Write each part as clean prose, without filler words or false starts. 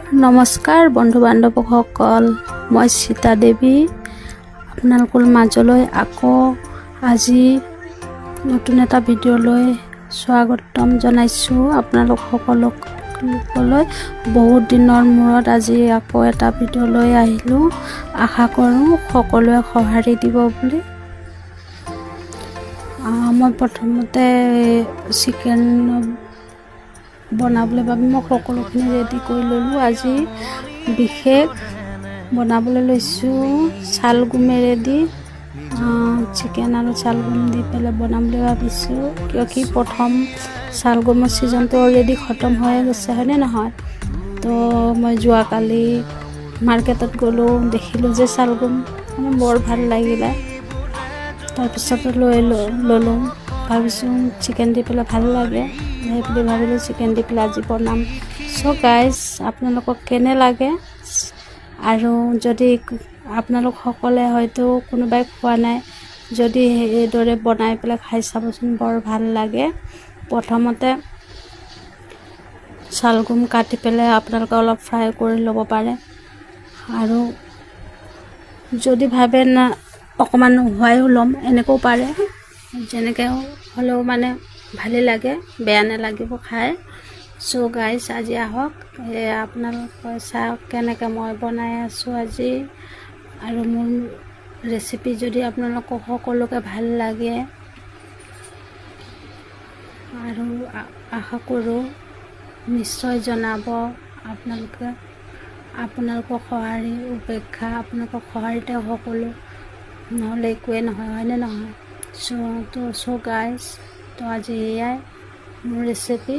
নমস্কাৰ বন্ধু বান্ধৱসকল, মই সীতা দেৱী আপোনালোকৰ মাজলৈ আকৌ আজি নতুন এটা ভিডিঅ'লৈ স্বাগতম জনাইছোঁ। আপোনালোক সকলোলৈ বহুত দিনৰ মূৰত আজি আকৌ এটা ভিডিঅ' লৈ আহিলোঁ। আশা কৰোঁ সকলোৱে সঁহাৰি দিব বুলি। মই প্ৰথমতে চিকেন বনাবলৈ বাবে মই সকলোখিনি ৰেডি কৰি ল'লোঁ। আজি বিশেষ বনাবলৈ লৈছোঁ চালগুমেৰে দি চিকেন আৰু চালগুম দি পেলাই বনাম বুলি ভাবিছোঁ। কিয় কি প্ৰথম চালগুমৰ ছিজনটো অলৰেডি খতম হৈ গৈছে, হয়নে নহয়? তো মই যোৱাকালি মাৰ্কেটত গ'লোঁ, দেখিলোঁ যে চালগুম বৰ ভাল লাগিলে। তাৰপিছত ল'লোঁ, ভাবিছোঁ চিকেন দি পেলাই ভাল লাগে, সেই বুলি ভাবিলোঁ চিকেন দি পেলাই আজি বনাম। চ' গাইজ, আপোনালোকক কেনে লাগে, আৰু যদি আপোনালোক সকলে হয়তো কোনোবাই খোৱা নাই, যদি এইদৰে বনাই পেলাই খাই চাবচোন, বৰ ভাল লাগে। প্ৰথমতে চালগুম কাটি পেলাই আপোনালোকে অলপ ফ্ৰাই কৰি ল'ব পাৰে, আৰু যদি ভাবে না অকণমান উহাইও ল'ম এনেকৈও পাৰে, যেনেকৈ হ'লেও মানে ভালেই লাগে, বেয়া নালাগিব খাই। চ' গাইজ, আজি আহক আপোনালোকে চাওক কেনেকৈ মই বনাই আছোঁ আজি। আৰু মোৰ ৰেচিপি যদি আপোনালোকক সকলোকে ভাল লাগে, আৰু আশা কৰোঁ নিশ্চয় জনাব। আপোনালোকৰ সঁহাৰি উপেক্ষা, আপোনালোকৰ সঁহাৰিতে সকলো, নহ'লে একোৱে নহয়, হয়নে নহয়? চ' গাইজ, তো আজি এয়াই মোৰ ৰেচিপি।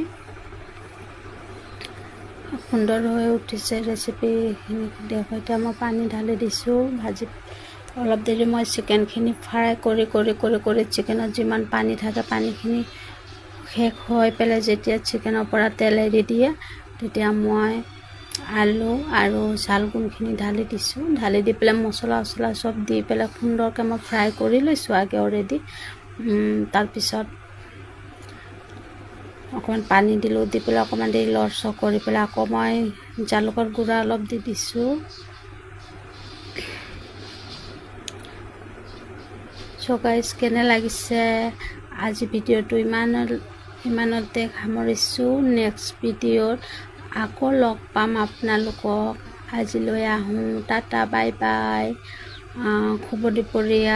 সুন্দৰ হৈ উঠিছে ৰেচিপিখিনি দেখো। এতিয়া মই পানী ঢালি দিছোঁ। অলপ দেৰি মই চিকেনখিনি ফ্ৰাই কৰি চিকেনত যিমান পানী থাকে পানীখিনি শেষ হৈ পেলাই যেতিয়া চিকেনৰ পৰা তেল এৰি দিয়ে, তেতিয়া মই আলু আৰু চালগুমখিনি ঢালি দিছোঁ। ঢালি দি পেলাই মছলা চব দি পেলাই সুন্দৰকৈ মই ফ্ৰাই কৰি লৈছোঁ আগে অলৰেডি। তাৰপিছত অকণমান পানী দিলোঁ, দি পেলাই অকণমান দেৰি লৰচৰ কৰি পেলাই আকৌ মই জালুকৰ গুড়া অলপ দি দিছোঁ। চ' গাইজ, কেনে লাগিছে আজি ভিডিঅ'টো? ইমানতে সামৰিছোঁ। নেক্সট ভিডিঅ'ত আকৌ লগ পাম আপোনালোকক। আজিলৈ আহোঁ, টাটা বাই বাই, শুভ দুপৰীয়া।